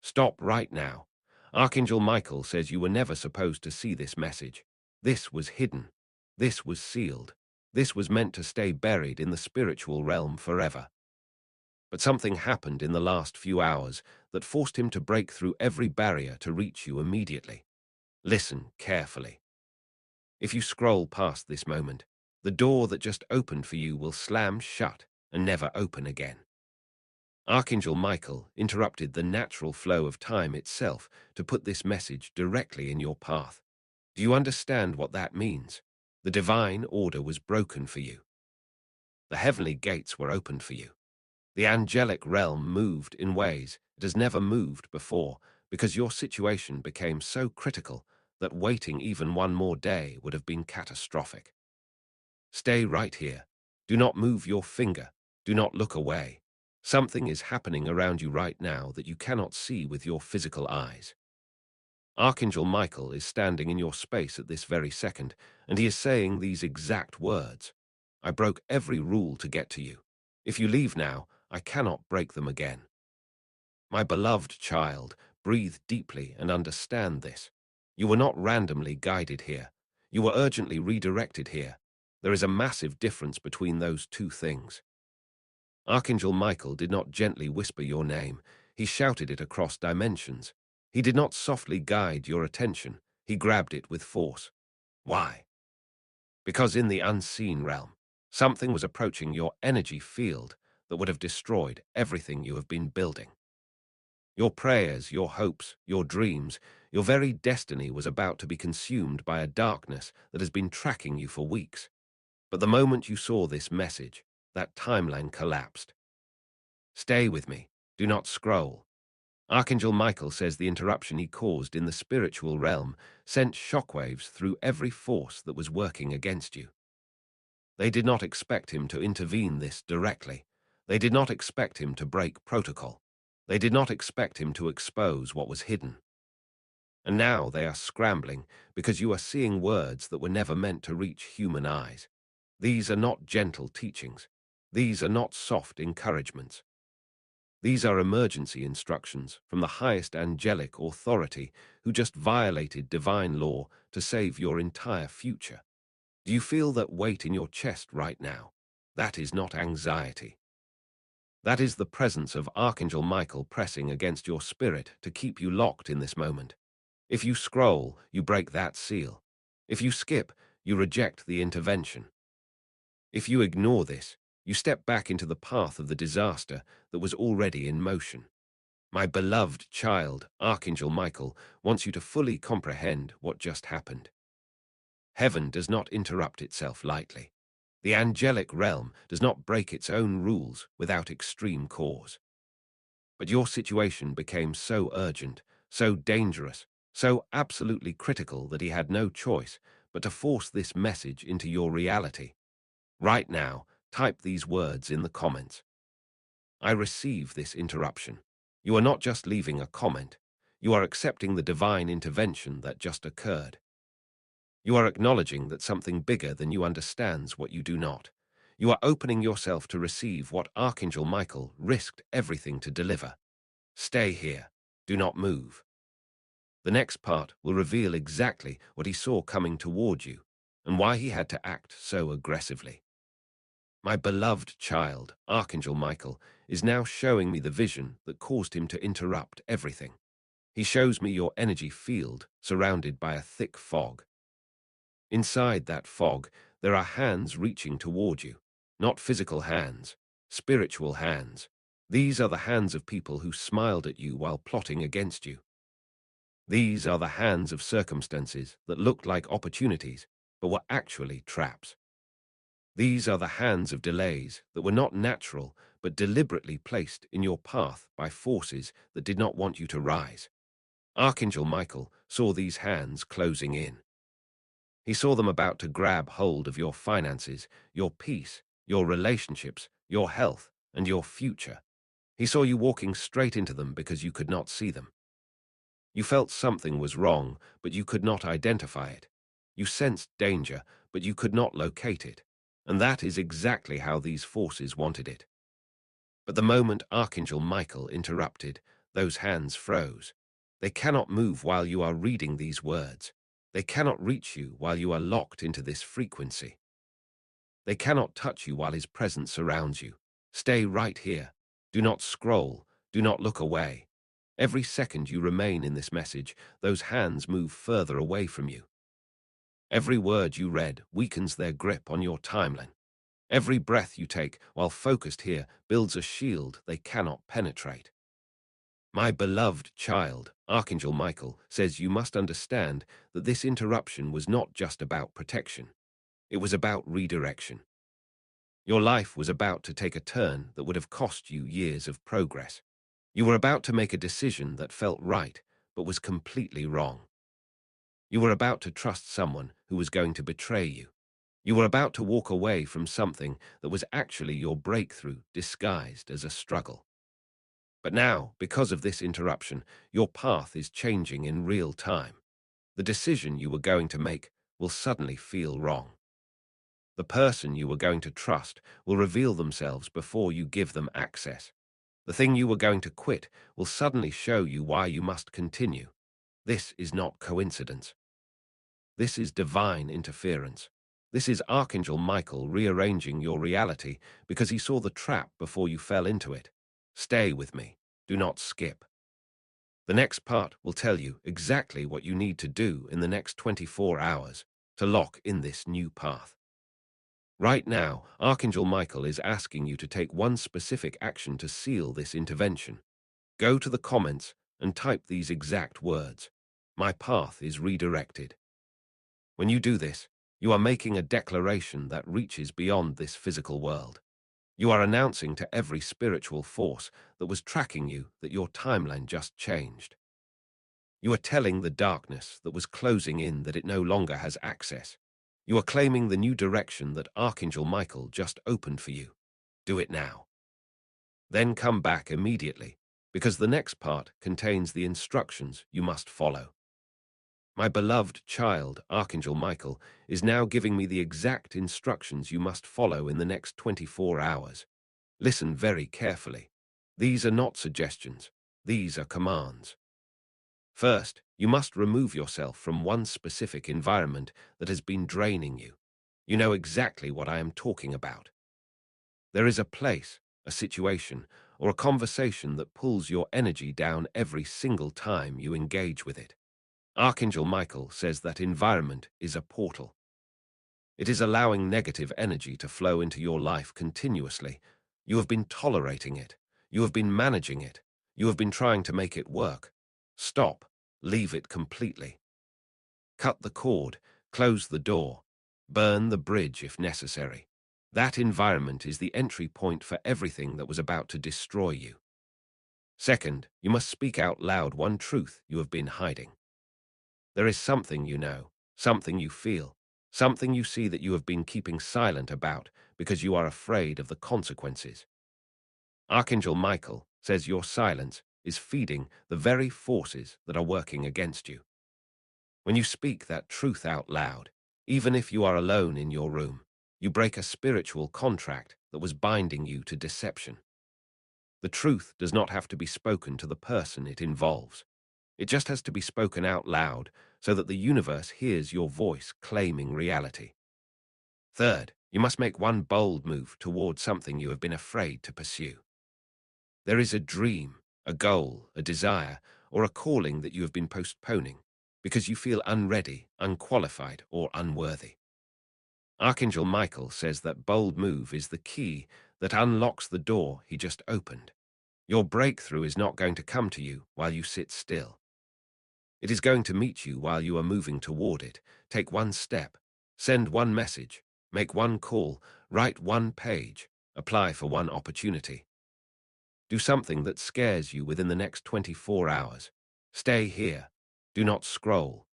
Stop right now. Archangel Michael says you were never supposed to see this message. This was hidden. This was sealed. This was meant to stay buried in the spiritual realm forever. But something happened in the last few hours that forced him to break through every barrier to reach you immediately. Listen carefully. If you scroll past this moment, the door that just opened for you will slam shut and never open again. Archangel Michael interrupted the natural flow of time itself to put this message directly in your path. Do you understand what that means? The divine order was broken for you. The heavenly gates were opened for you. The angelic realm moved in ways it has never moved before because your situation became so critical that waiting even one more day would have been catastrophic. Stay right here. Do not move your finger. Do not look away. Something is happening around you right now that you cannot see with your physical eyes. Archangel Michael is standing in your space at this very second, and he is saying these exact words. I broke every rule to get to you. If you leave now, I cannot break them again. My beloved child, breathe deeply and understand this. You were not randomly guided here. You were urgently redirected here. There is a massive difference between those two things. Archangel Michael did not gently whisper your name. He shouted it across dimensions. He did not softly guide your attention. He grabbed it with force. Why? Because in the unseen realm, something was approaching your energy field that would have destroyed everything you have been building. Your prayers, your hopes, your dreams, your very destiny was about to be consumed by a darkness that has been tracking you for weeks. But the moment you saw this message, that timeline collapsed. Stay with me. Do not scroll. Archangel Michael says the interruption he caused in the spiritual realm sent shockwaves through every force that was working against you. They did not expect him to intervene this directly. They did not expect him to break protocol. They did not expect him to expose what was hidden. And now they are scrambling because you are seeing words that were never meant to reach human eyes. These are not gentle teachings. These are not soft encouragements. These are emergency instructions from the highest angelic authority who just violated divine law to save your entire future. Do you feel that weight in your chest right now? That is not anxiety. That is the presence of Archangel Michael pressing against your spirit to keep you locked in this moment. If you scroll, you break that seal. If you skip, you reject the intervention. If you ignore this, you step back into the path of the disaster that was already in motion. My beloved child, Archangel Michael, wants you to fully comprehend what just happened. Heaven does not interrupt itself lightly. The angelic realm does not break its own rules without extreme cause. But your situation became so urgent, so dangerous, so absolutely critical that he had no choice but to force this message into your reality. Right now, type these words in the comments. I receive this interruption. You are not just leaving a comment. You are accepting the divine intervention that just occurred. You are acknowledging that something bigger than you understands what you do not. You are opening yourself to receive what Archangel Michael risked everything to deliver. Stay here. Do not move. The next part will reveal exactly what he saw coming toward you and why he had to act so aggressively. My beloved child, Archangel Michael, is now showing me the vision that caused him to interrupt everything. He shows me your energy field surrounded by a thick fog. Inside that fog, there are hands reaching toward you. Not physical hands, spiritual hands. These are the hands of people who smiled at you while plotting against you. These are the hands of circumstances that looked like opportunities, but were actually traps. These are the hands of delays that were not natural, but deliberately placed in your path by forces that did not want you to rise. Archangel Michael saw these hands closing in. He saw them about to grab hold of your finances, your peace, your relationships, your health, and your future. He saw you walking straight into them because you could not see them. You felt something was wrong, but you could not identify it. You sensed danger, but you could not locate it. And that is exactly how these forces wanted it. But the moment Archangel Michael interrupted, Those hands froze. They cannot move while you are reading these words. They cannot reach you while you are locked into this frequency. They cannot touch you while his presence surrounds you. Stay right here. Do not scroll. Do not look away. Every second you remain in this message, those hands move further away from you. Every word you read weakens their grip on your timeline. Every breath you take while focused here builds a shield they cannot penetrate. My beloved child, Archangel Michael, says you must understand that this interruption was not just about protection. It was about redirection. Your life was about to take a turn that would have cost you years of progress. You were about to make a decision that felt right, but was completely wrong. You were about to trust someone who was going to betray you. You were about to walk away from something that was actually your breakthrough disguised as a struggle. But now, because of this interruption, your path is changing in real time. The decision you were going to make will suddenly feel wrong. The person you were going to trust will reveal themselves before you give them access. The thing you were going to quit will suddenly show you why you must continue. This is not coincidence. This is divine interference. This is Archangel Michael rearranging your reality because he saw the trap before you fell into it. Stay with me. Do not skip. The next part will tell you exactly what you need to do in the next 24 hours to lock in this new path. Right now, Archangel Michael is asking you to take one specific action to seal this intervention. Go to the comments and type these exact words. My path is redirected. When you do this, you are making a declaration that reaches beyond this physical world. You are announcing to every spiritual force that was tracking you that your timeline just changed. You are telling the darkness that was closing in that it no longer has access. You are claiming the new direction that Archangel Michael just opened for you. Do it now. Then come back immediately, because the next part contains the instructions you must follow. My beloved child, Archangel Michael, is now giving me the exact instructions you must follow in the next 24 hours. Listen very carefully. These are not suggestions. These are commands. First, you must remove yourself from one specific environment that has been draining you. You know exactly what I am talking about. There is a place, a situation, or a conversation that pulls your energy down every single time you engage with it. Archangel Michael says that environment is a portal. It is allowing negative energy to flow into your life continuously. You have been tolerating it. You have been managing it. You have been trying to make it work. Stop. Leave it completely. Cut the cord. Close the door. Burn the bridge if necessary. That environment is the entry point for everything that was about to destroy you. Second, you must speak out loud one truth you have been hiding. There is something you know, something you feel, something you see that you have been keeping silent about because you are afraid of the consequences. Archangel Michael says your silence is feeding the very forces that are working against you. When you speak that truth out loud, even if you are alone in your room, you break a spiritual contract that was binding you to deception. The truth does not have to be spoken to the person it involves. It just has to be spoken out loud so that the universe hears your voice claiming reality. Third, you must make one bold move toward something you have been afraid to pursue. There is a dream, a goal, a desire, or a calling that you have been postponing because you feel unready, unqualified, or unworthy. Archangel Michael says that bold move is the key that unlocks the door he just opened. Your breakthrough is not going to come to you while you sit still. It is going to meet you while you are moving toward it. Take one step, send one message, make one call, write one page, apply for one opportunity. Do something that scares you within the next 24 hours. Stay here. Do not scroll.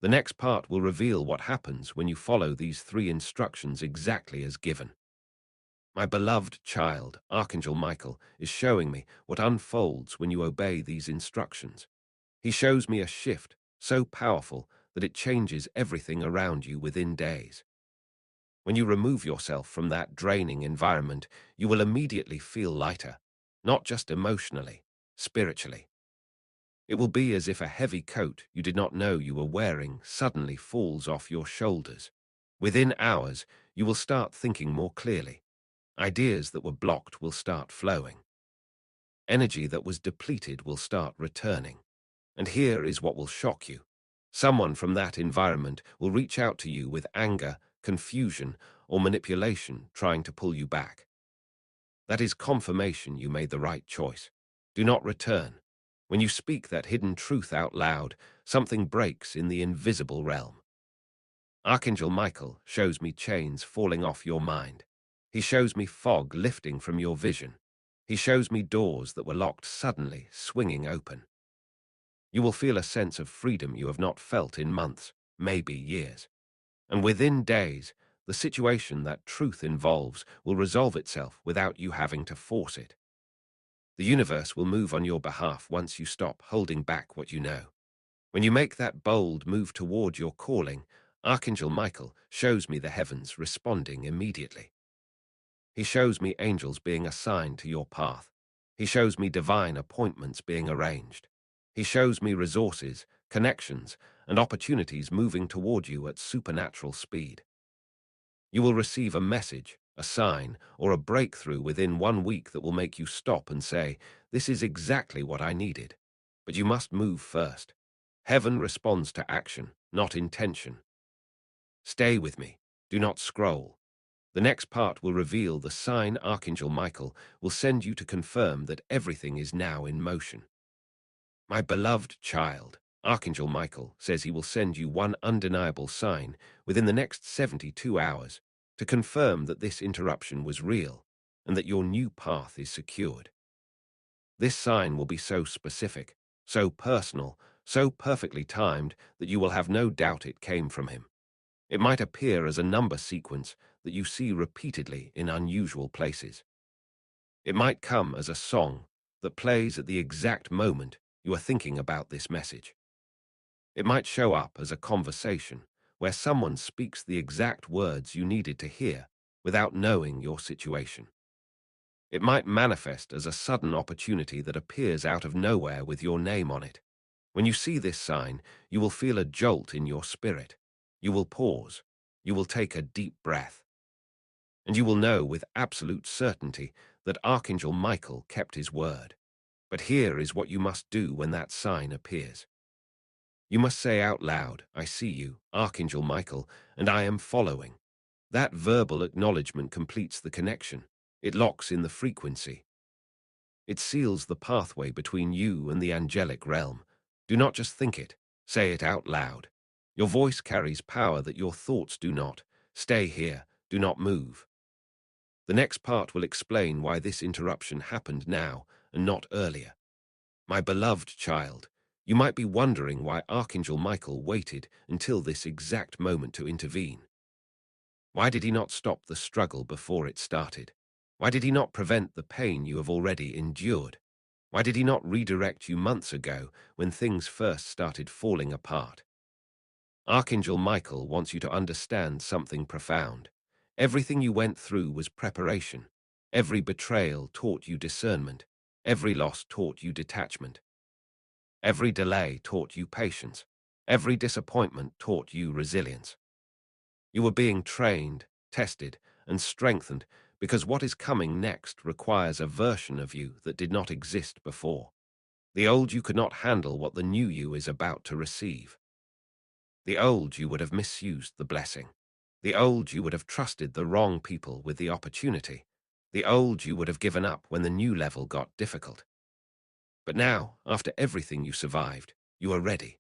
The next part will reveal what happens when you follow these 3 instructions exactly as given. My beloved child, Archangel Michael, is showing me what unfolds when you obey these instructions. He shows me a shift so powerful that it changes everything around you within days. When you remove yourself from that draining environment, you will immediately feel lighter, not just emotionally, spiritually. It will be as if a heavy coat you did not know you were wearing suddenly falls off your shoulders. Within hours, you will start thinking more clearly. Ideas that were blocked will start flowing. Energy that was depleted will start returning. And here is what will shock you. Someone from that environment will reach out to you with anger, confusion, or manipulation, trying to pull you back. That is confirmation you made the right choice. Do not return. When you speak that hidden truth out loud, something breaks in the invisible realm. Archangel Michael shows me chains falling off your mind. He shows me fog lifting from your vision. He shows me doors that were locked suddenly swinging open. You will feel a sense of freedom you have not felt in months, maybe years. And within days, the situation that truth involves will resolve itself without you having to force it. The universe will move on your behalf once you stop holding back what you know. When you make that bold move toward your calling, Archangel Michael shows me the heavens responding immediately. He shows me angels being assigned to your path. He shows me divine appointments being arranged. He shows me resources, connections, and opportunities moving toward you at supernatural speed. You will receive a message, a sign, or a breakthrough within 1 week that will make you stop and say, "This is exactly what I needed." But you must move first. Heaven responds to action, not intention. Stay with me. Do not scroll. The next part will reveal the sign Archangel Michael will send you to confirm that everything is now in motion. My beloved child, Archangel Michael says he will send you one undeniable sign within the next 72 hours to confirm that this interruption was real and that your new path is secured. This sign will be so specific, so personal, so perfectly timed that you will have no doubt it came from him. It might appear as a number sequence that you see repeatedly in unusual places. It might come as a song that plays at the exact moment you are thinking about this message. It might show up as a conversation where someone speaks the exact words you needed to hear without knowing your situation. It might manifest as a sudden opportunity that appears out of nowhere with your name on it. When you see this sign, you will feel a jolt in your spirit. You will pause. You will take a deep breath. And you will know with absolute certainty that Archangel Michael kept his word. But here is what you must do when that sign appears. You must say out loud, "I see you, Archangel Michael, and I am following." That verbal acknowledgement completes the connection. It locks in the frequency. It seals the pathway between you and the angelic realm. Do not just think it, say it out loud. Your voice carries power that your thoughts do not. Stay here, do not move. The next part will explain why this interruption happened now and not earlier. My beloved child, you might be wondering why Archangel Michael waited until this exact moment to intervene. Why did he not stop the struggle before it started? Why did he not prevent the pain you have already endured? Why did he not redirect you months ago when things first started falling apart? Archangel Michael wants you to understand something profound. Everything you went through was preparation. Every betrayal taught you discernment. Every loss taught you detachment. Every delay taught you patience. Every disappointment taught you resilience. You were being trained, tested, and strengthened because what is coming next requires a version of you that did not exist before. The old you could not handle what the new you is about to receive. The old you would have misused the blessing. The old you would have trusted the wrong people with the opportunity. The old you would have given up when the new level got difficult. But now, after everything you survived, you are ready.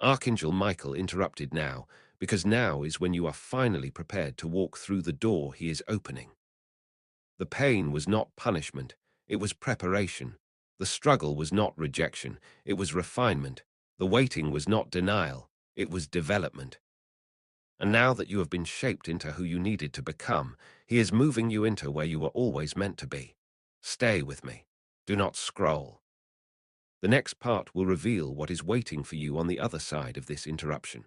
Archangel Michael interrupted now, because now is when you are finally prepared to walk through the door he is opening. The pain was not punishment, it was preparation. The struggle was not rejection, it was refinement. The waiting was not denial, it was development. And now that you have been shaped into who you needed to become, he is moving you into where you were always meant to be. Stay with me. Do not scroll. The next part will reveal what is waiting for you on the other side of this interruption.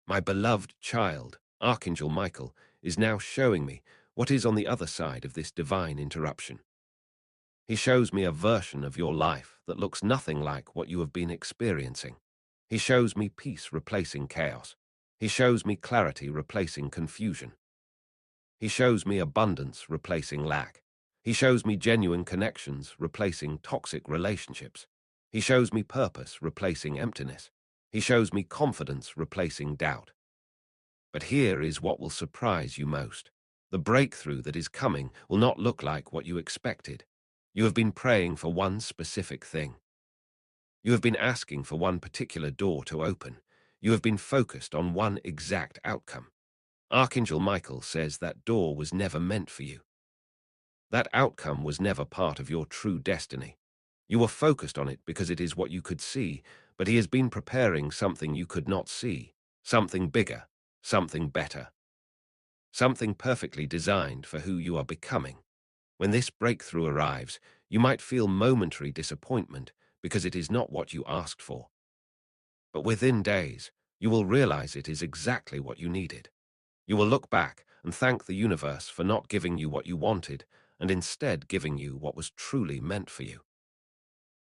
My beloved child, Archangel Michael, is now showing me what is on the other side of this divine interruption. He shows me a version of your life that looks nothing like what you have been experiencing. He shows me peace replacing chaos. He shows me clarity replacing confusion. He shows me abundance replacing lack. He shows me genuine connections replacing toxic relationships. He shows me purpose replacing emptiness. He shows me confidence replacing doubt. But here is what will surprise you most. The breakthrough that is coming will not look like what you expected. You have been praying for one specific thing. You have been asking for one particular door to open. You have been focused on one exact outcome. Archangel Michael says that door was never meant for you. That outcome was never part of your true destiny. You were focused on it because it is what you could see, but he has been preparing something you could not see, something bigger, something better, something perfectly designed for who you are becoming. When this breakthrough arrives, you might feel momentary disappointment because it is not what you asked for. But within days, you will realize it is exactly what you needed. You will look back and thank the universe for not giving you what you wanted and instead giving you what was truly meant for you.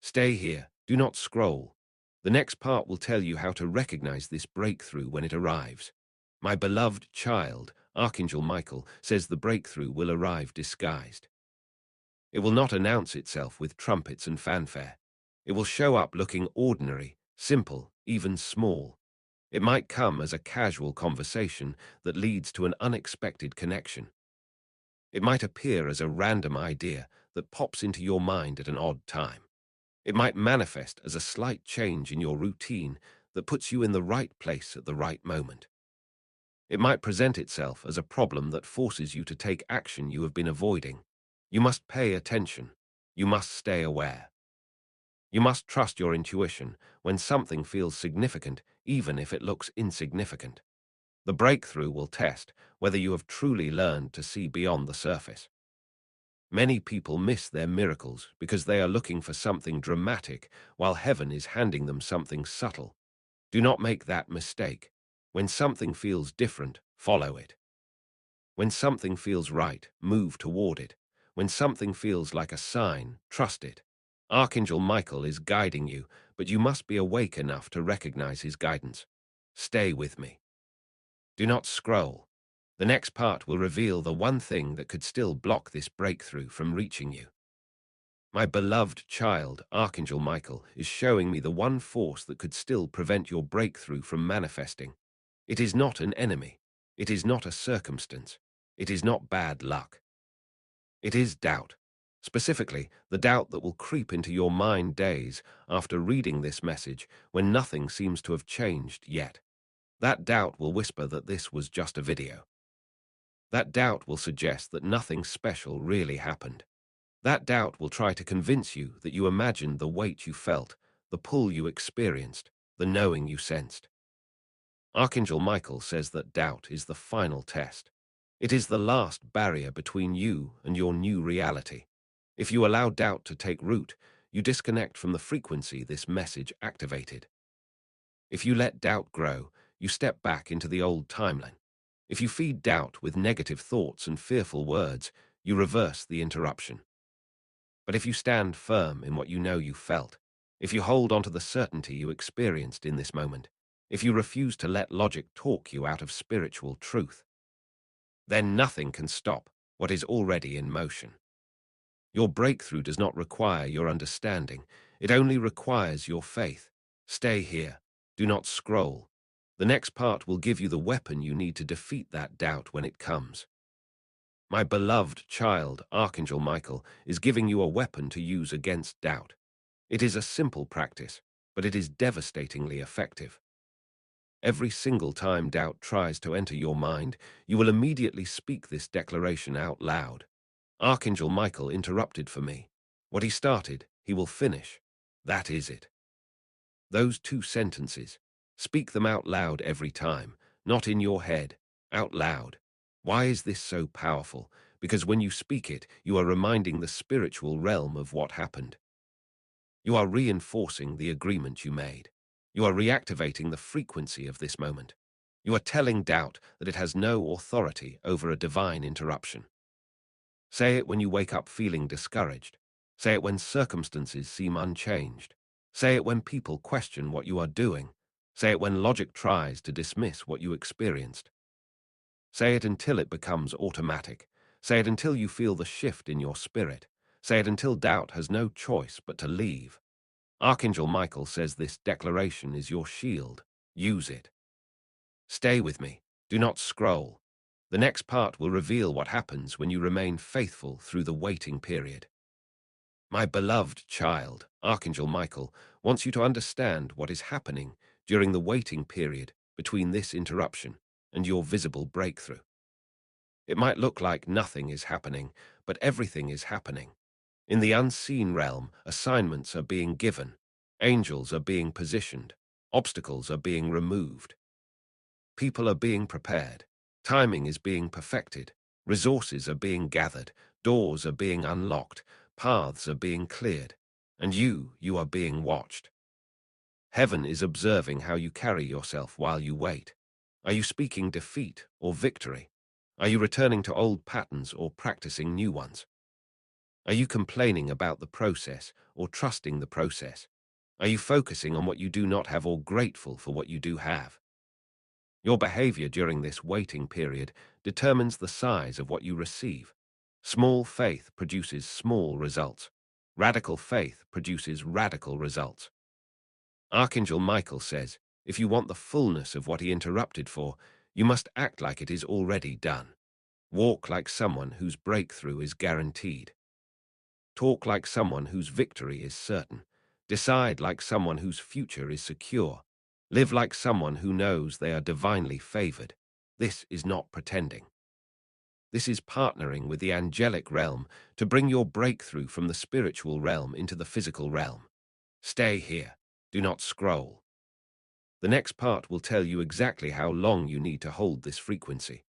Stay here, do not scroll. The next part will tell you how to recognize this breakthrough when it arrives. My beloved child, Archangel Michael, says the breakthrough will arrive disguised. It will not announce itself with trumpets and fanfare. It will show up looking ordinary, simple, even small. It might come as a casual conversation that leads to an unexpected connection. It might appear as a random idea that pops into your mind at an odd time. It might manifest as a slight change in your routine that puts you in the right place at the right moment. It might present itself as a problem that forces you to take action you have been avoiding. You must pay attention. You must stay aware. You must trust your intuition when something feels significant, even if it looks insignificant. The breakthrough will test whether you have truly learned to see beyond the surface. Many people miss their miracles because they are looking for something dramatic while heaven is handing them something subtle. Do not make that mistake. When something feels different, follow it. When something feels right, move toward it. When something feels like a sign, trust it. Archangel Michael is guiding you, but you must be awake enough to recognize his guidance. Stay with me. Do not scroll. The next part will reveal the one thing that could still block this breakthrough from reaching you. My beloved child, Archangel Michael, is showing me the one force that could still prevent your breakthrough from manifesting. It is not an enemy. It is not a circumstance. It is not bad luck. It is doubt. Specifically, the doubt that will creep into your mind days after reading this message when nothing seems to have changed yet. That doubt will whisper that this was just a video. That doubt will suggest that nothing special really happened. That doubt will try to convince you that you imagined the weight you felt, the pull you experienced, the knowing you sensed. Archangel Michael says that doubt is the final test. It is the last barrier between you and your new reality. If you allow doubt to take root, you disconnect from the frequency this message activated. If you let doubt grow, you step back into the old timeline. If you feed doubt with negative thoughts and fearful words, you reverse the interruption. But if you stand firm in what you know you felt, if you hold on to the certainty you experienced in this moment, if you refuse to let logic talk you out of spiritual truth, then nothing can stop what is already in motion. Your breakthrough does not require your understanding. It only requires your faith. Stay here. Do not scroll. The next part will give you the weapon you need to defeat that doubt when it comes. My beloved child, Archangel Michael, is giving you a weapon to use against doubt. It is a simple practice, but it is devastatingly effective. Every single time doubt tries to enter your mind, you will immediately speak this declaration out loud. Archangel Michael interrupted for me. What he started, he will finish. That is it. Those two sentences. Speak them out loud every time, not in your head, out loud. Why is this so powerful? Because when you speak it, you are reminding the spiritual realm of what happened. You are reinforcing the agreement you made. You are reactivating the frequency of this moment. You are telling doubt that it has no authority over a divine interruption. Say it when you wake up feeling discouraged. Say it when circumstances seem unchanged. Say it when people question what you are doing. Say it when logic tries to dismiss what you experienced. Say it until it becomes automatic. Say it until you feel the shift in your spirit. Say it until doubt has no choice but to leave. Archangel Michael says this declaration is your shield. Use it. Stay with me. Do not scroll. The next part will reveal what happens when you remain faithful through the waiting period. My beloved child, Archangel Michael, wants you to understand what is happening during the waiting period between this interruption and your visible breakthrough. It might look like nothing is happening, but everything is happening. In the unseen realm, assignments are being given, angels are being positioned, obstacles are being removed. People are being prepared, timing is being perfected, resources are being gathered, doors are being unlocked, paths are being cleared, and you are being watched. Heaven is observing how you carry yourself while you wait. Are you speaking defeat or victory? Are you returning to old patterns or practicing new ones? Are you complaining about the process or trusting the process? Are you focusing on what you do not have or grateful for what you do have? Your behavior during this waiting period determines the size of what you receive. Small faith produces small results. Radical faith produces radical results. Archangel Michael says, if you want the fullness of what he interrupted for, you must act like it is already done. Walk like someone whose breakthrough is guaranteed. Talk like someone whose victory is certain. Decide like someone whose future is secure. Live like someone who knows they are divinely favored. This is not pretending. This is partnering with the angelic realm to bring your breakthrough from the spiritual realm into the physical realm. Stay here. Do not scroll. The next part will tell you exactly how long you need to hold this frequency.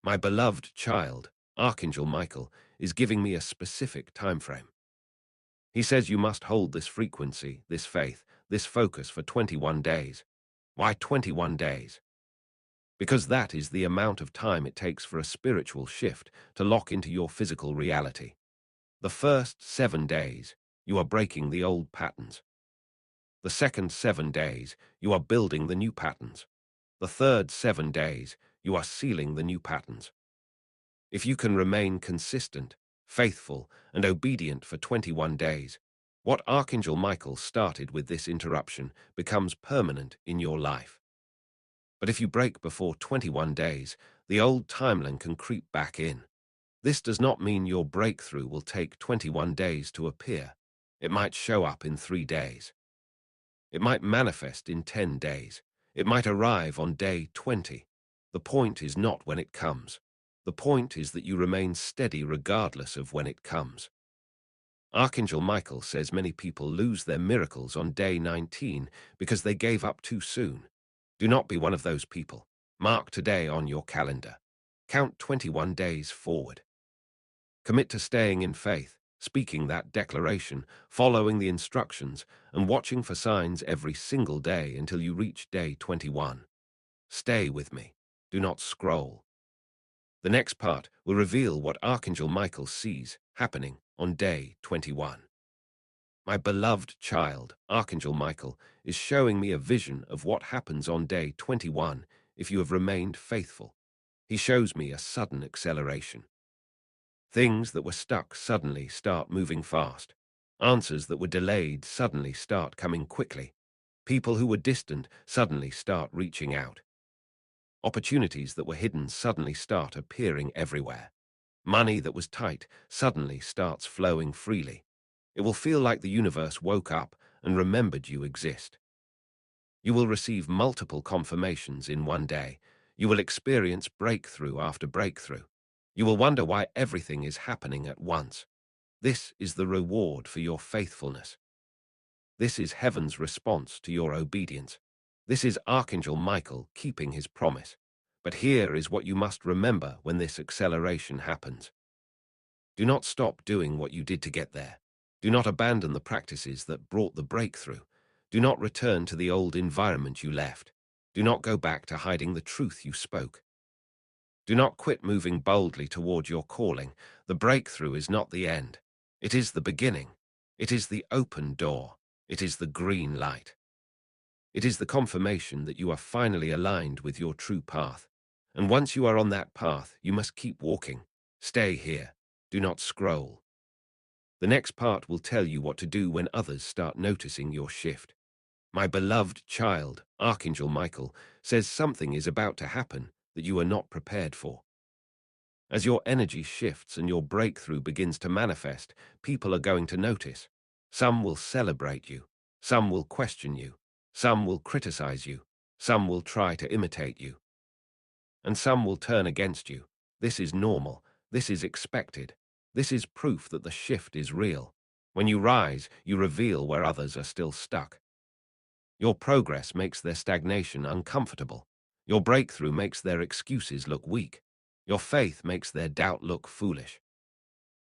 My beloved child, Archangel Michael, is giving me a specific time frame. He says you must hold this frequency, this faith, this focus for 21 days. Why 21 days? Because that is the amount of time it takes for a spiritual shift to lock into your physical reality. The first 7 days, you are breaking the old patterns. The second 7 days, you are building the new patterns. The third 7 days, you are sealing the new patterns. If you can remain consistent, faithful, and obedient for 21 days, what Archangel Michael started with this interruption becomes permanent in your life. But if you break before 21 days, the old timeline can creep back in. This does not mean your breakthrough will take 21 days to appear. It might show up in 3 days. It might manifest in 10 days. It might arrive on day 20. The point is not when it comes. The point is that you remain steady regardless of when it comes. Archangel Michael says many people lose their miracles on day 19 because they gave up too soon. Do not be one of those people. Mark today on your calendar. Count 21 days forward. Commit to staying in faith, speaking that declaration, following the instructions, and watching for signs every single day until you reach day 21. Stay with me. Do not scroll. The next part will reveal what Archangel Michael sees happening on day 21. My beloved child, Archangel Michael, is showing me a vision of what happens on day 21 if you have remained faithful. He shows me a sudden acceleration. Things that were stuck suddenly start moving fast. Answers that were delayed suddenly start coming quickly. People who were distant suddenly start reaching out. Opportunities that were hidden suddenly start appearing everywhere. Money that was tight suddenly starts flowing freely. It will feel like the universe woke up and remembered you exist. You will receive multiple confirmations in one day. You will experience breakthrough after breakthrough. You will wonder why everything is happening at once. This is the reward for your faithfulness. This is heaven's response to your obedience. This is Archangel Michael keeping his promise. But here is what you must remember when this acceleration happens. Do not stop doing what you did to get there. Do not abandon the practices that brought the breakthrough. Do not return to the old environment you left. Do not go back to hiding the truth you spoke. Do not quit moving boldly toward your calling. The breakthrough is not the end. It is the beginning. It is the open door. It is the green light. It is the confirmation that you are finally aligned with your true path. And once you are on that path, you must keep walking. Stay here. Do not scroll. The next part will tell you what to do when others start noticing your shift. My beloved child, Archangel Michael, says something is about to happen that you are not prepared for. As your energy shifts and your breakthrough begins to manifest, people are going to notice. Some will celebrate you. Some will question you. Some will criticize you. Some will try to imitate you. And some will turn against you. This is normal. This is expected. This is proof that the shift is real. When you rise, you reveal where others are still stuck. Your progress makes their stagnation uncomfortable. Your breakthrough makes their excuses look weak. Your faith makes their doubt look foolish.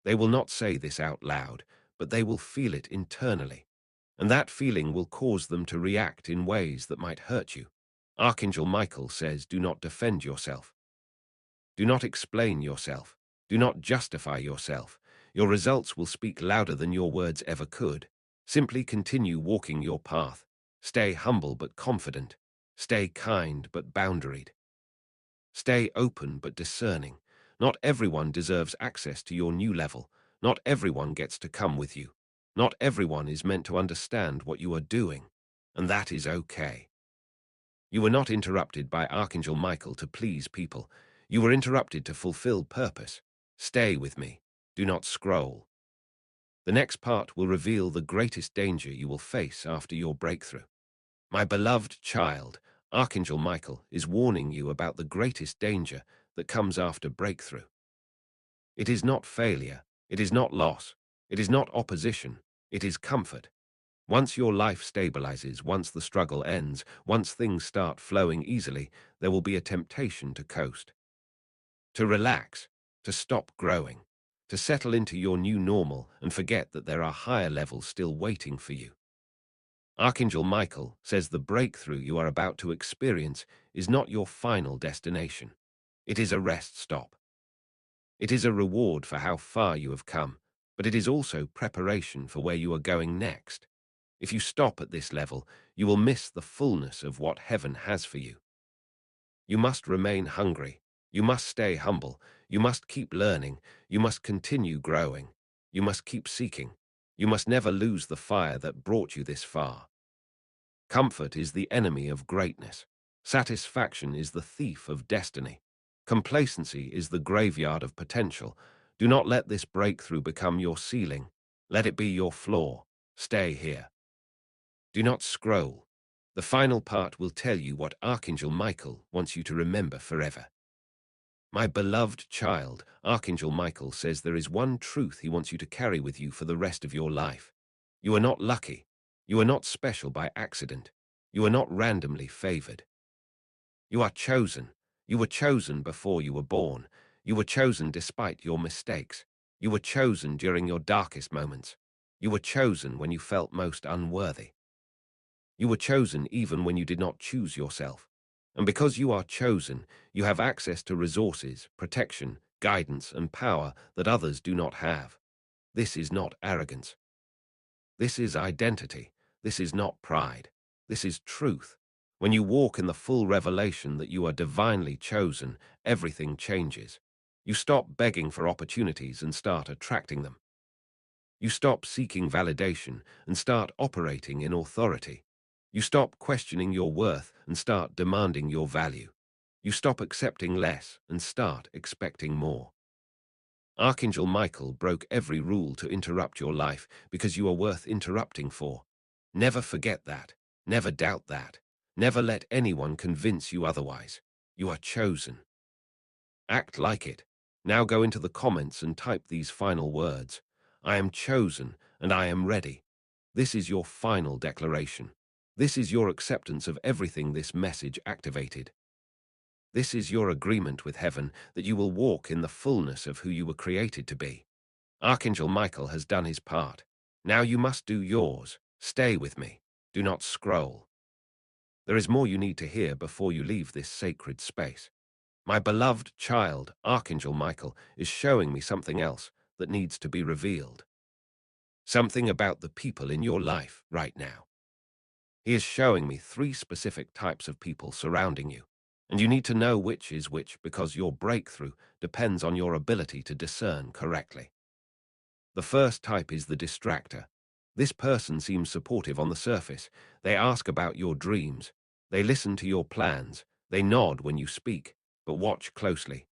They will not say this out loud, but they will feel it internally. And that feeling will cause them to react in ways that might hurt you. Archangel Michael says, do not defend yourself. Do not explain yourself. Do not justify yourself. Your results will speak louder than your words ever could. Simply continue walking your path. Stay humble but confident. Stay kind but boundaried. Stay open but discerning. Not everyone deserves access to your new level. Not everyone gets to come with you. Not everyone is meant to understand what you are doing. And that is okay. You were not interrupted by Archangel Michael to please people. You were interrupted to fulfill purpose. Stay with me. Do not scroll. The next part will reveal the greatest danger you will face after your breakthrough. My beloved child, Archangel Michael is warning you about the greatest danger that comes after breakthrough. It is not failure. It is not loss. It is not opposition. It is comfort. Once your life stabilizes, once the struggle ends, once things start flowing easily, there will be a temptation to coast, to relax, to stop growing, to settle into your new normal and forget that there are higher levels still waiting for you. Archangel Michael says the breakthrough you are about to experience is not your final destination. It is a rest stop. It is a reward for how far you have come, but it is also preparation for where you are going next. If you stop at this level, you will miss the fullness of what heaven has for you. You must remain hungry. You must stay humble. You must keep learning. You must continue growing. You must keep seeking. You must never lose the fire that brought you this far. Comfort is the enemy of greatness. Satisfaction is the thief of destiny. Complacency is the graveyard of potential. Do not let this breakthrough become your ceiling. Let it be your floor. Stay here. Do not scroll. The final part will tell you what Archangel Michael wants you to remember forever. My beloved child, Archangel Michael says there is one truth he wants you to carry with you for the rest of your life. You are not lucky. You are not special by accident. You are not randomly favored. You are chosen. You were chosen before you were born. You were chosen despite your mistakes. You were chosen during your darkest moments. You were chosen when you felt most unworthy. You were chosen even when you did not choose yourself. And because you are chosen, you have access to resources, protection, guidance, and power that others do not have. This is not arrogance. This is identity. This is not pride. This is truth. When you walk in the full revelation that you are divinely chosen, everything changes. You stop begging for opportunities and start attracting them. You stop seeking validation and start operating in authority. You stop questioning your worth and start demanding your value. You stop accepting less and start expecting more. Archangel Michael broke every rule to interrupt your life because you are worth interrupting for. Never forget that. Never doubt that. Never let anyone convince you otherwise. You are chosen. Act like it. Now go into the comments and type these final words. I am chosen and I am ready. This is your final declaration. This is your acceptance of everything this message activated. This is your agreement with heaven that you will walk in the fullness of who you were created to be. Archangel Michael has done his part. Now you must do yours. Stay with me. Do not scroll. There is more you need to hear before you leave this sacred space. My beloved child, Archangel Michael, is showing me something else that needs to be revealed. Something about the people in your life right now. He is showing me three specific types of people surrounding you, and you need to know which is which because your breakthrough depends on your ability to discern correctly. The first type is the distractor. This person seems supportive on the surface. They ask about your dreams. They listen to your plans. They nod when you speak, but watch closely.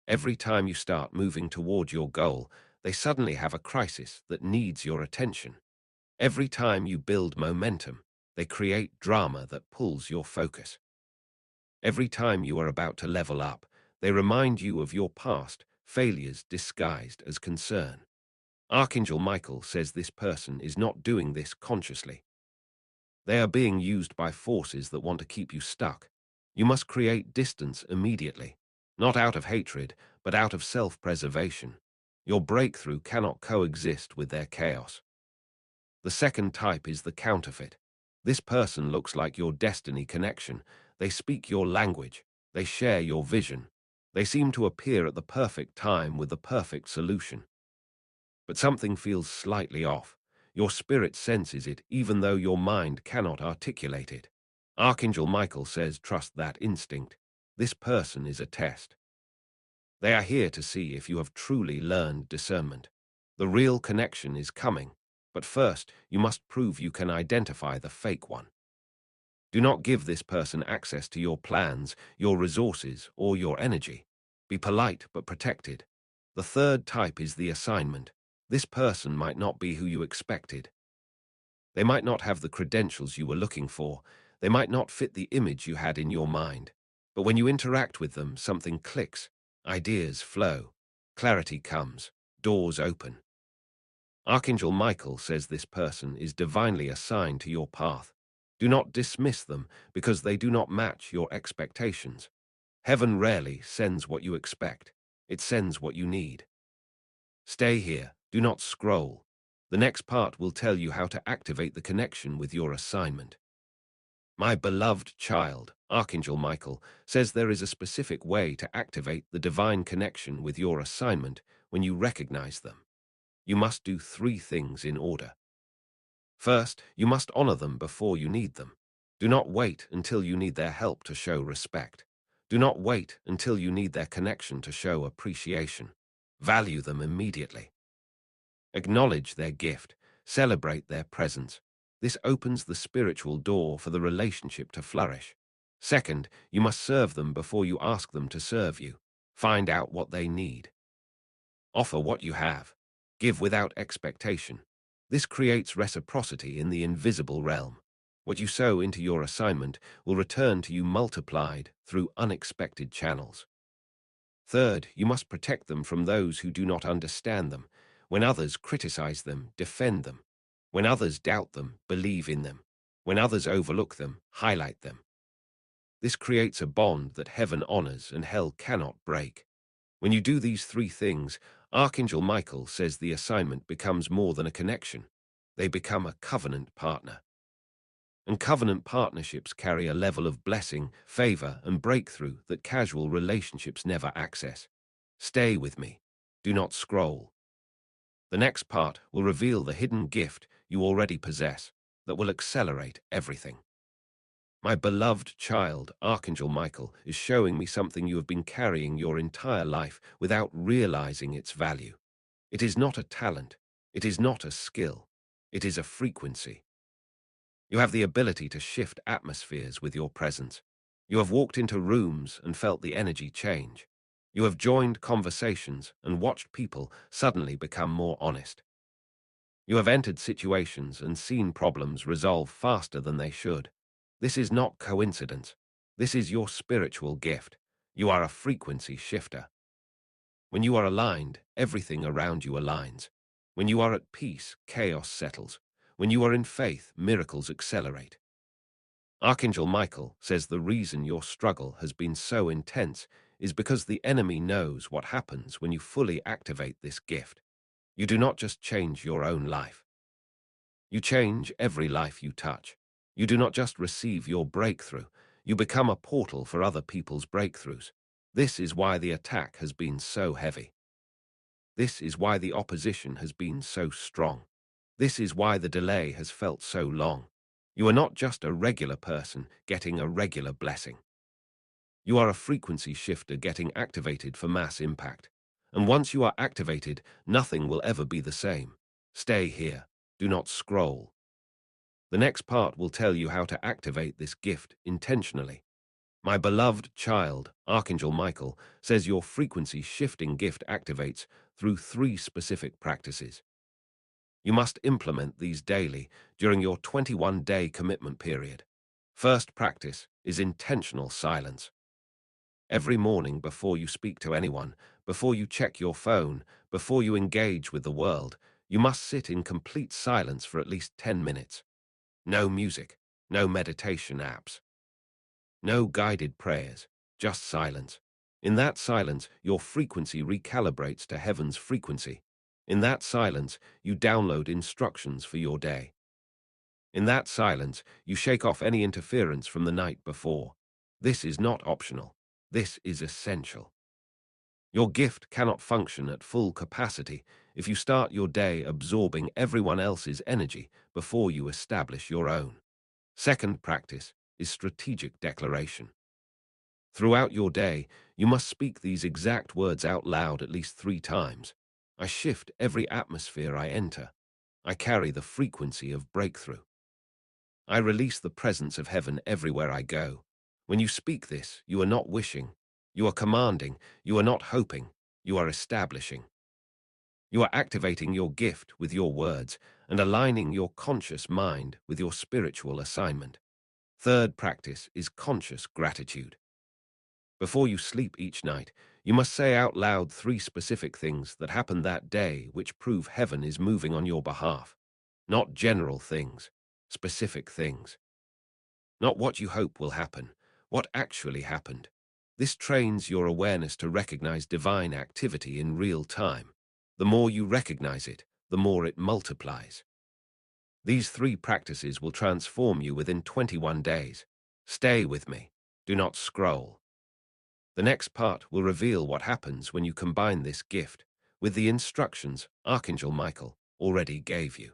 Every time you start moving toward your goal, they suddenly have a crisis that needs your attention. Every time you build momentum, they create drama that pulls your focus. Every time you are about to level up, they remind you of your past failures disguised as concern. Archangel Michael says this person is not doing this consciously. They are being used by forces that want to keep you stuck. You must create distance immediately, not out of hatred, but out of self-preservation. Your breakthrough cannot coexist with their chaos. The second type is the counterfeit. This person looks like your destiny connection. They speak your language. They share your vision. They seem to appear at the perfect time with the perfect solution. But something feels slightly off. Your spirit senses it, even though your mind cannot articulate it. Archangel Michael says, trust that instinct. This person is a test. They are here to see if you have truly learned discernment. The real connection is coming, but first you must prove you can identify the fake one. Do not give this person access to your plans, your resources, or your energy. Be polite but protected. The third type is the assignment. This person might not be who you expected. They might not have the credentials you were looking for. They might not fit the image you had in your mind. But when you interact with them, something clicks. Ideas flow. Clarity comes. Doors open. Archangel Michael says this person is divinely assigned to your path. Do not dismiss them because they do not match your expectations. Heaven rarely sends what you expect. It sends what you need. Stay here. Do not scroll. The next part will tell you how to activate the connection with your assignment. My beloved child, Archangel Michael, says there is a specific way to activate the divine connection with your assignment when you recognize them. You must do three things in order. First, you must honor them before you need them. Do not wait until you need their help to show respect. Do not wait until you need their connection to show appreciation. Value them immediately. Acknowledge their gift. Celebrate their presence. This opens the spiritual door for the relationship to flourish. Second, you must serve them before you ask them to serve you. Find out what they need. Offer what you have. Give without expectation. This creates reciprocity in the invisible realm. What you sow into your assignment will return to you multiplied through unexpected channels. Third, you must protect them from those who do not understand them. When others criticize them, defend them. When others doubt them, believe in them. When others overlook them, highlight them. This creates a bond that heaven honors and hell cannot break. When you do these three things, Archangel Michael says the assignment becomes more than a connection. They become a covenant partner. And covenant partnerships carry a level of blessing, favor, and breakthrough that casual relationships never access. Stay with me. Do not scroll. The next part will reveal the hidden gift you already possess that will accelerate everything. My beloved child, Archangel Michael, is showing me something you have been carrying your entire life without realizing its value. It is not a talent. It is not a skill. It is a frequency. You have the ability to shift atmospheres with your presence. You have walked into rooms and felt the energy change. You have joined conversations and watched people suddenly become more honest. You have entered situations and seen problems resolve faster than they should. This is not coincidence. This is your spiritual gift. You are a frequency shifter. When you are aligned, everything around you aligns. When you are at peace, chaos settles. When you are in faith, miracles accelerate. Archangel Michael says the reason your struggle has been so intense is because the enemy knows what happens when you fully activate this gift. You do not just change your own life. You change every life you touch. You do not just receive your breakthrough. You become a portal for other people's breakthroughs. This is why the attack has been so heavy. This is why the opposition has been so strong. This is why the delay has felt so long. You are not just a regular person getting a regular blessing. You are a frequency shifter getting activated for mass impact. And once you are activated, nothing will ever be the same. Stay here. Do not scroll. The next part will tell you how to activate this gift intentionally. My beloved child, Archangel Michael, says your frequency shifting gift activates through 3 specific practices. You must implement these daily during your 21-day commitment period. First practice is intentional silence. Every morning before you speak to anyone, before you check your phone, before you engage with the world, you must sit in complete silence for at least 10 minutes. No music, no meditation apps, no guided prayers, just silence. In that silence, your frequency recalibrates to heaven's frequency. In that silence, you download instructions for your day. In that silence, you shake off any interference from the night before. This is not optional. This is essential. Your gift cannot function at full capacity if you start your day absorbing everyone else's energy before you establish your own. Second practice is strategic declaration. Throughout your day, you must speak these exact words out loud at least 3 times. I shift every atmosphere I enter. I carry the frequency of breakthrough. I release the presence of heaven everywhere I go. When you speak this, you are not wishing. You are commanding. You are not hoping. You are establishing. You are activating your gift with your words and aligning your conscious mind with your spiritual assignment. Third practice is conscious gratitude. Before you sleep each night, you must say out loud 3 specific things that happened that day which prove heaven is moving on your behalf. Not general things, specific things. Not what you hope will happen, what actually happened. This trains your awareness to recognize divine activity in real time. The more you recognize it, the more it multiplies. These 3 practices will transform you within 21 days. Stay with me. Do not scroll. The next part will reveal what happens when you combine this gift with the instructions Archangel Michael already gave you.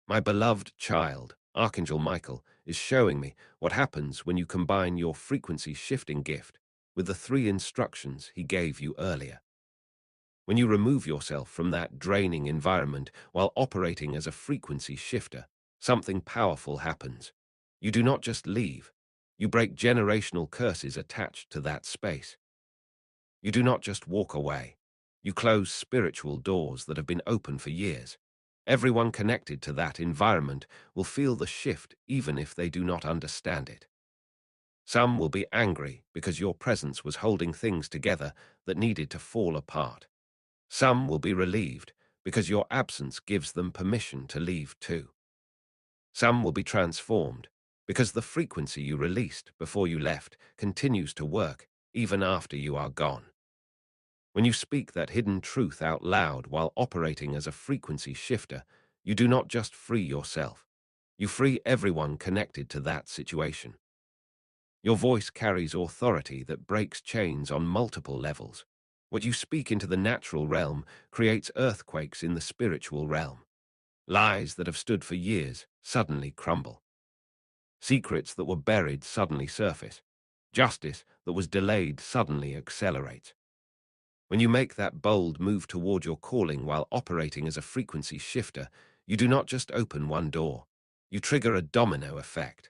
My beloved child, Archangel Michael, is showing me what happens when you combine your frequency-shifting gift with the 3 instructions he gave you earlier. When you remove yourself from that draining environment while operating as a frequency shifter, something powerful happens. You do not just leave. You break generational curses attached to that space. You do not just walk away. You close spiritual doors that have been open for years. Everyone connected to that environment will feel the shift even if they do not understand it. Some will be angry because your presence was holding things together that needed to fall apart. Some will be relieved because your absence gives them permission to leave too. Some will be transformed because the frequency you released before you left continues to work even after you are gone. When you speak that hidden truth out loud while operating as a frequency shifter, you do not just free yourself. You free everyone connected to that situation. Your voice carries authority that breaks chains on multiple levels. What you speak into the natural realm creates earthquakes in the spiritual realm. Lies that have stood for years suddenly crumble. Secrets that were buried suddenly surface. Justice that was delayed suddenly accelerates. When you make that bold move toward your calling while operating as a frequency shifter, you do not just open one door. You trigger a domino effect.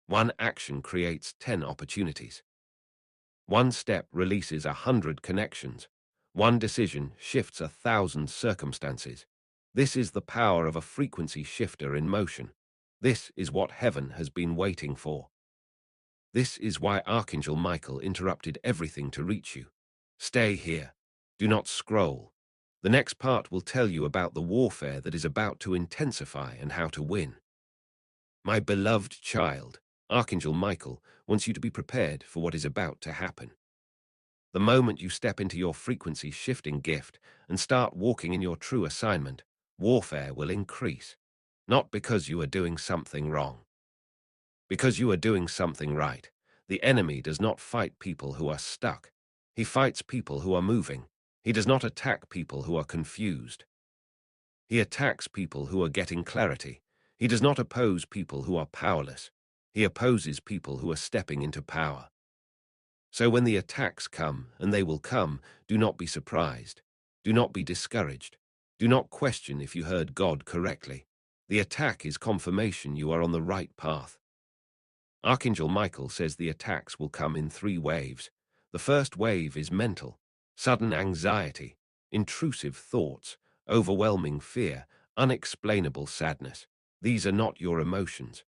One action creates 10 opportunities. One step releases 100 connections. One decision shifts 1,000 circumstances. This is the power of a frequency shifter in motion. This is what heaven has been waiting for. This is why Archangel Michael interrupted everything to reach you. Stay here. Do not scroll. The next part will tell you about the warfare that is about to intensify and how to win. My beloved child, Archangel Michael wants you to be prepared for what is about to happen. The moment you step into your frequency-shifting gift and start walking in your true assignment, warfare will increase. Not because you are doing something wrong. Because you are doing something right. The enemy does not fight people who are stuck. He fights people who are moving. He does not attack people who are confused. He attacks people who are getting clarity. He does not oppose people who are powerless. He opposes people who are stepping into power. So when the attacks come, and they will come, do not be surprised. Do not be discouraged. Do not question if you heard God correctly. The attack is confirmation you are on the right path. Archangel Michael says the attacks will come in 3 waves. The first wave is mental, sudden anxiety, intrusive thoughts, overwhelming fear, unexplainable sadness. These are not your emotions.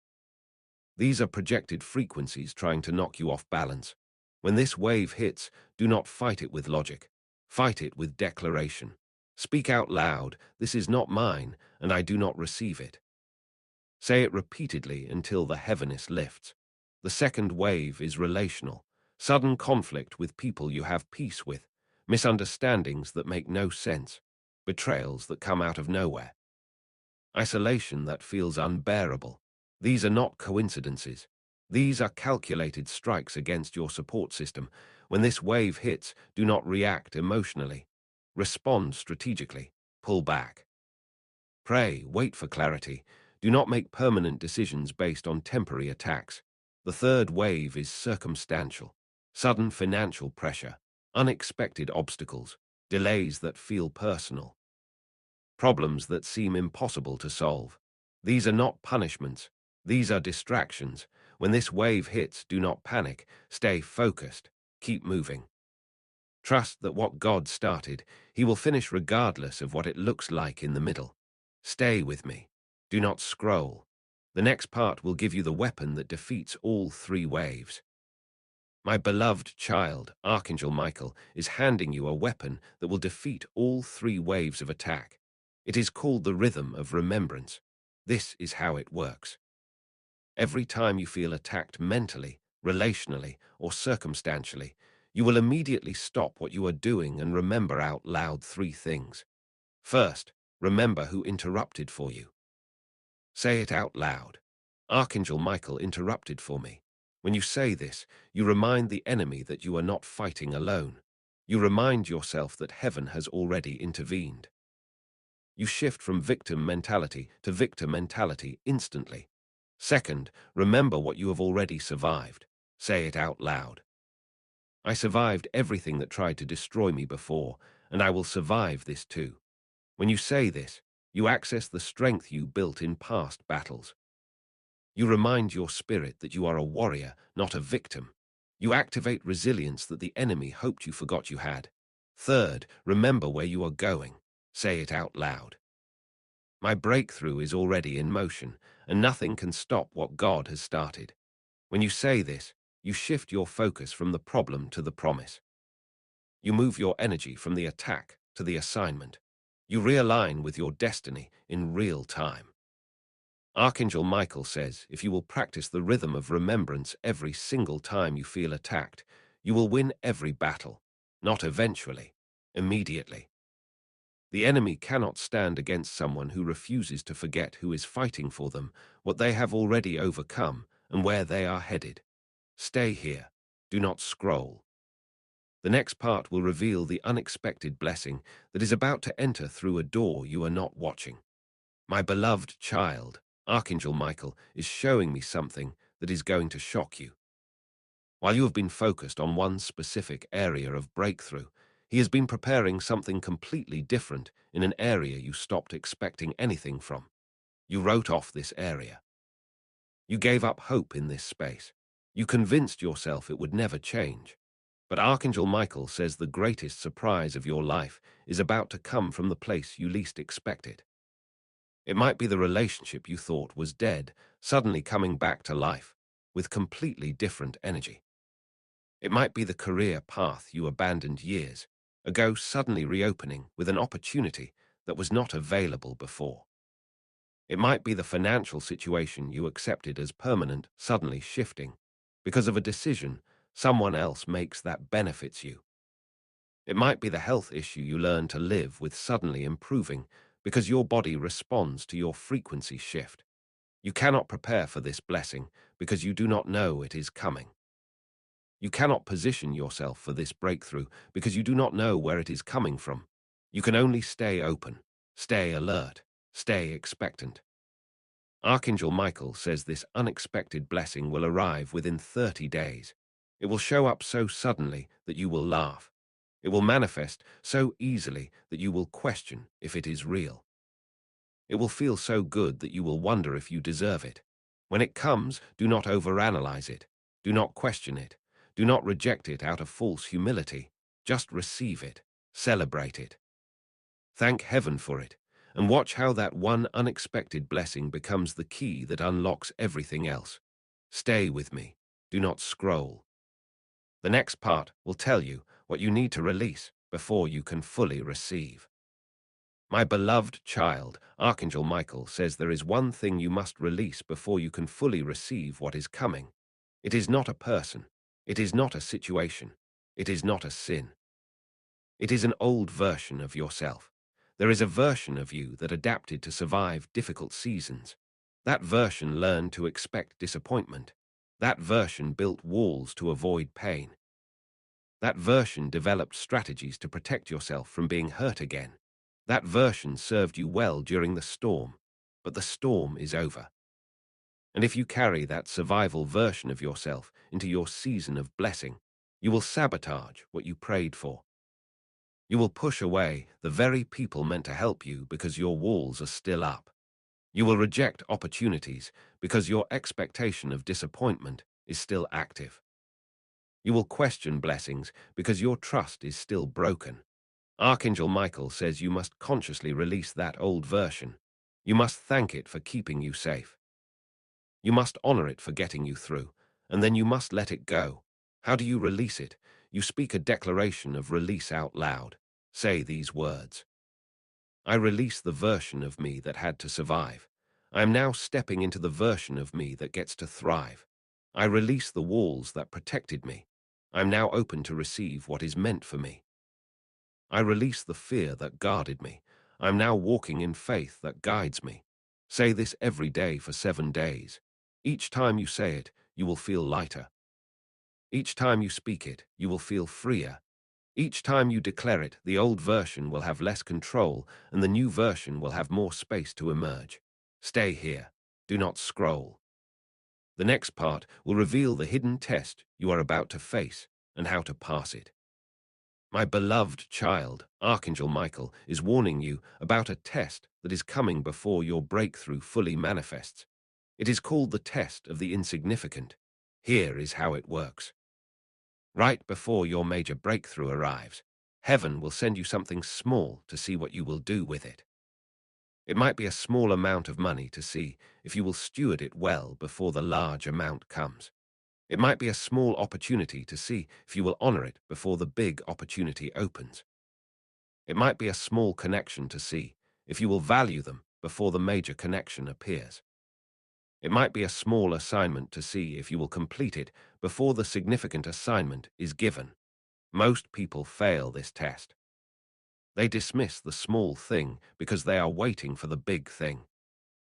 These are projected frequencies trying to knock you off balance. When this wave hits, do not fight it with logic. Fight it with declaration. Speak out loud, "This is not mine, and I do not receive it." Say it repeatedly until the heaviness lifts. The second wave is relational. Sudden conflict with people you have peace with. Misunderstandings that make no sense. Betrayals that come out of nowhere. Isolation that feels unbearable. These are not coincidences. These are calculated strikes against your support system. When this wave hits, do not react emotionally. Respond strategically. Pull back. Pray, wait for clarity. Do not make permanent decisions based on temporary attacks. The third wave is circumstantial. Sudden financial pressure, unexpected obstacles, delays that feel personal. Problems that seem impossible to solve. These are not punishments. These are distractions. When this wave hits, do not panic. Stay focused. Keep moving. Trust that what God started, He will finish regardless of what it looks like in the middle. Stay with me. Do not scroll. The next part will give you the weapon that defeats all 3 waves. My beloved child, Archangel Michael, is handing you a weapon that will defeat all 3 waves of attack. It is called the rhythm of remembrance. This is how it works. Every time you feel attacked mentally, relationally, or circumstantially, you will immediately stop what you are doing and remember out loud 3 things. First, remember who interrupted for you. Say it out loud. Archangel Michael interrupted for me. When you say this, you remind the enemy that you are not fighting alone. You remind yourself that heaven has already intervened. You shift from victim mentality to victor mentality instantly. Second, remember what you have already survived. Say it out loud. I survived everything that tried to destroy me before, and I will survive this too. When you say this, you access the strength you built in past battles. You remind your spirit that you are a warrior, not a victim. You activate resilience that the enemy hoped you forgot you had. Third, remember where you are going. Say it out loud. My breakthrough is already in motion, and nothing can stop what God has started. When you say this, you shift your focus from the problem to the promise. You move your energy from the attack to the assignment. You realign with your destiny in real time. Archangel Michael says if you will practice the rhythm of remembrance every single time you feel attacked, you will win every battle, not eventually, immediately. The enemy cannot stand against someone who refuses to forget who is fighting for them, what they have already overcome, and where they are headed. Stay here. Do not scroll. The next part will reveal the unexpected blessing that is about to enter through a door you are not watching. My beloved child, Archangel Michael, is showing me something that is going to shock you. While you have been focused on one specific area of breakthrough, he has been preparing something completely different in an area you stopped expecting anything from. You wrote off this area. You gave up hope in this space. You convinced yourself it would never change. But Archangel Michael says the greatest surprise of your life is about to come from the place you least expect it. It might be the relationship you thought was dead, suddenly coming back to life, with completely different energy. It might be the career path you abandoned years ago suddenly reopening with an opportunity that was not available before. It might be the financial situation you accepted as permanent suddenly shifting because of a decision someone else makes that benefits you. It might be the health issue you learn to live with suddenly improving because your body responds to your frequency shift. You cannot prepare for this blessing because you do not know it is coming. You cannot position yourself for this breakthrough because you do not know where it is coming from. You can only stay open, stay alert. Stay expectant. Archangel Michael says this unexpected blessing will arrive within 30 days. It will show up so suddenly that you will laugh. It will manifest so easily that you will question if it is real. It will feel so good that you will wonder if you deserve it. When it comes, do not overanalyze it. Do not question it. Do not reject it out of false humility. Just receive it. Celebrate it. Thank heaven for it, and watch how that one unexpected blessing becomes the key that unlocks everything else. Stay with me. Do not scroll. The next part will tell you what you need to release before you can fully receive. My beloved child, Archangel Michael says there is one thing you must release before you can fully receive what is coming. It is not a person. It is not a situation. It is not a sin. It is an old version of yourself. There is a version of you that adapted to survive difficult seasons. That version learned to expect disappointment. That version built walls to avoid pain. That version developed strategies to protect yourself from being hurt again. That version served you well during the storm, but the storm is over. And if you carry that survival version of yourself into your season of blessing, you will sabotage what you prayed for. You will push away the very people meant to help you because your walls are still up. You will reject opportunities because your expectation of disappointment is still active. You will question blessings because your trust is still broken. Archangel Michael says you must consciously release that old version. You must thank it for keeping you safe. You must honor it for getting you through, and then you must let it go. How do you release it? You speak a declaration of release out loud. Say these words. I release the version of me that had to survive. I am now stepping into the version of me that gets to thrive. I release the walls that protected me. I am now open to receive what is meant for me. I release the fear that guarded me. I am now walking in faith that guides me. Say this every day for 7 days. Each time you say it, you will feel lighter. Each time you speak it, you will feel freer. Each time you declare it, the old version will have less control and the new version will have more space to emerge. Stay here. Do not scroll. The next part will reveal the hidden test you are about to face and how to pass it. My beloved child, Archangel Michael, is warning you about a test that is coming before your breakthrough fully manifests. It is called the test of the insignificant. Here is how it works. Right before your major breakthrough arrives, heaven will send you something small to see what you will do with it. It might be a small amount of money to see if you will steward it well before the large amount comes. It might be a small opportunity to see if you will honor it before the big opportunity opens. It might be a small connection to see if you will value them before the major connection appears. It might be a small assignment to see if you will complete it before the significant assignment is given. Most people fail this test. They dismiss the small thing because they are waiting for the big thing.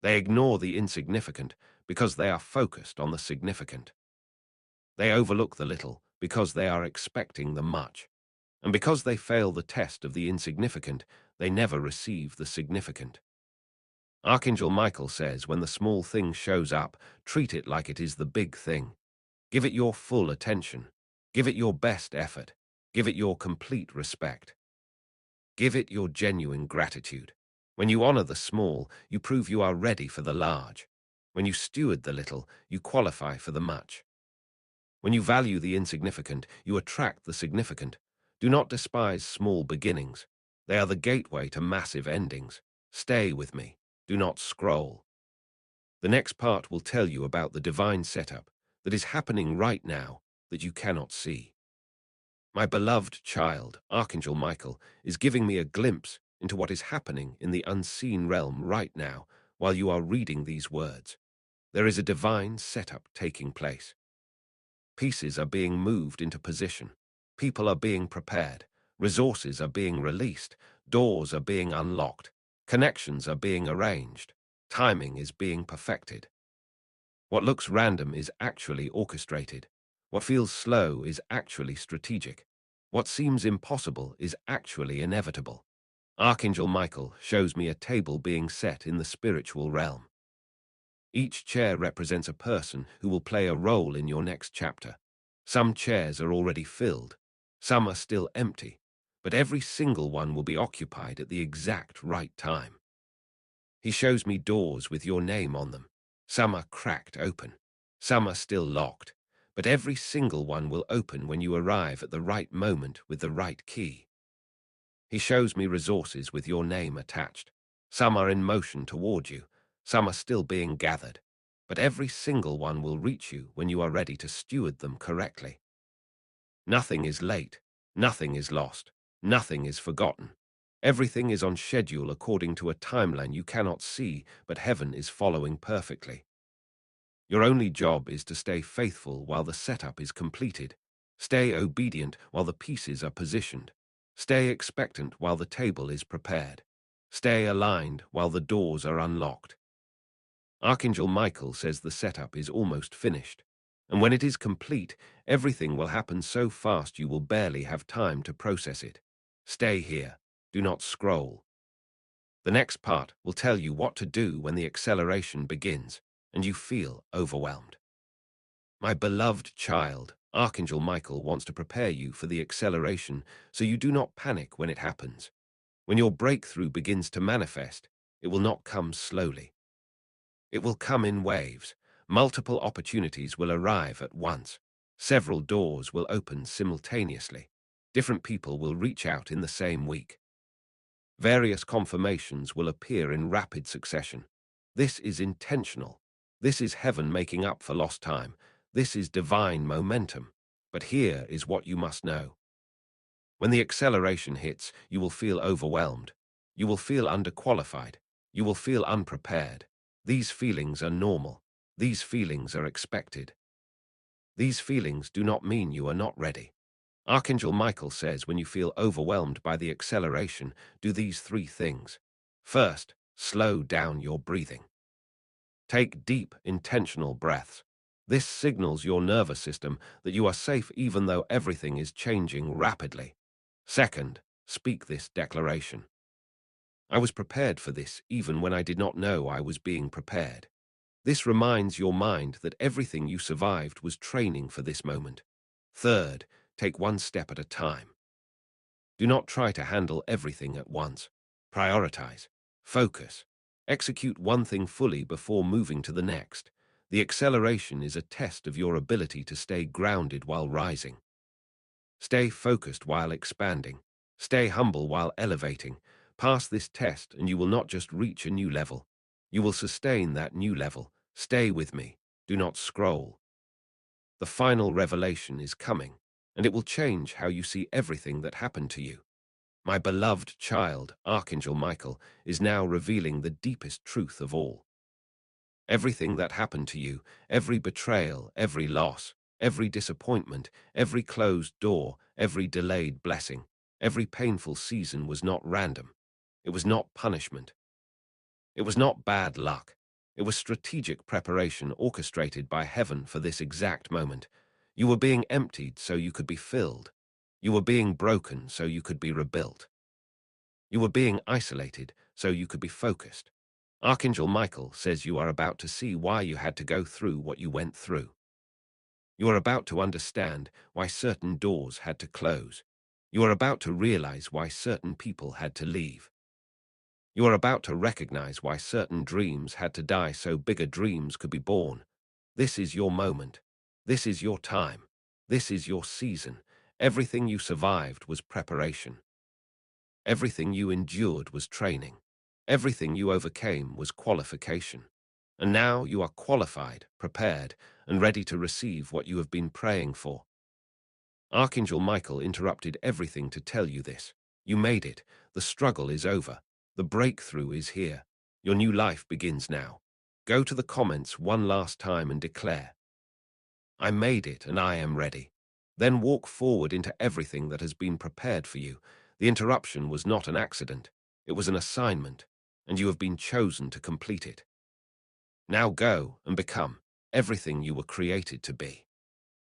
They ignore the insignificant because they are focused on the significant. They overlook the little because they are expecting the much. And because they fail the test of the insignificant, they never receive the significant. Archangel Michael says when the small thing shows up, treat it like it is the big thing. Give it your full attention. Give it your best effort. Give it your complete respect. Give it your genuine gratitude. When you honor the small, you prove you are ready for the large. When you steward the little, you qualify for the much. When you value the insignificant, you attract the significant. Do not despise small beginnings. They are the gateway to massive endings. Stay with me. Do not scroll. The next part will tell you about the divine setup that is happening right now that you cannot see. My beloved child, Archangel Michael, is giving me a glimpse into what is happening in the unseen realm right now while you are reading these words. There is a divine setup taking place. Pieces are being moved into position. People are being prepared. Resources are being released. Doors are being unlocked. Connections are being arranged. Timing is being perfected. What looks random is actually orchestrated. What feels slow is actually strategic. What seems impossible is actually inevitable. Archangel Michael shows me a table being set in the spiritual realm. Each chair represents a person who will play a role in your next chapter. Some chairs are already filled, some are still empty, but every single one will be occupied at the exact right time. He shows me doors with your name on them. Some are cracked open, some are still locked, but every single one will open when you arrive at the right moment with the right key. He shows me resources with your name attached. Some are in motion toward you, some are still being gathered, but every single one will reach you when you are ready to steward them correctly. Nothing is late, nothing is lost, nothing is forgotten. Everything is on schedule according to a timeline you cannot see, but heaven is following perfectly. Your only job is to stay faithful while the setup is completed. Stay obedient while the pieces are positioned. Stay expectant while the table is prepared. Stay aligned while the doors are unlocked. Archangel Michael says the setup is almost finished, and when it is complete, everything will happen so fast you will barely have time to process it. Stay here. Do not scroll. The next part will tell you what to do when the acceleration begins and you feel overwhelmed. My beloved child, Archangel Michael wants to prepare you for the acceleration so you do not panic when it happens. When your breakthrough begins to manifest, it will not come slowly. It will come in waves. Multiple opportunities will arrive at once. Several doors will open simultaneously. Different people will reach out in the same week. Various confirmations will appear in rapid succession. This is intentional. This is heaven making up for lost time. This is divine momentum. But here is what you must know. When the acceleration hits, you will feel overwhelmed. You will feel underqualified. You will feel unprepared. These feelings are normal. These feelings are expected. These feelings do not mean you are not ready. Archangel Michael says when you feel overwhelmed by the acceleration, do these three things. First, slow down your breathing. Take deep, intentional breaths. This signals your nervous system that you are safe even though everything is changing rapidly. Second, speak this declaration. I was prepared for this even when I did not know I was being prepared. This reminds your mind that everything you survived was training for this moment. Third, take one step at a time. Do not try to handle everything at once. Prioritize. Focus. Execute one thing fully before moving to the next. The acceleration is a test of your ability to stay grounded while rising. Stay focused while expanding. Stay humble while elevating. Pass this test and you will not just reach a new level. You will sustain that new level. Stay with me. Do not scroll. The final revelation is coming, and it will change how you see everything that happened to you. My beloved child, Archangel Michael, is now revealing the deepest truth of all. Everything that happened to you, every betrayal, every loss, every disappointment, every closed door, every delayed blessing, every painful season was not random. It was not punishment. It was not bad luck. It was strategic preparation orchestrated by heaven for this exact moment. You were being emptied so you could be filled. You were being broken so you could be rebuilt. You were being isolated so you could be focused. Archangel Michael says you are about to see why you had to go through what you went through. You are about to understand why certain doors had to close. You are about to realize why certain people had to leave. You are about to recognize why certain dreams had to die so bigger dreams could be born. This is your moment. This is your time. This is your season. Everything you survived was preparation. Everything you endured was training. Everything you overcame was qualification. And now you are qualified, prepared, and ready to receive what you have been praying for. Archangel Michael interrupted everything to tell you this. You made it. The struggle is over. The breakthrough is here. Your new life begins now. Go to the comments one last time and declare, I made it and I am ready. Then walk forward into everything that has been prepared for you. The interruption was not an accident. It was an assignment, and you have been chosen to complete it. Now go and become everything you were created to be.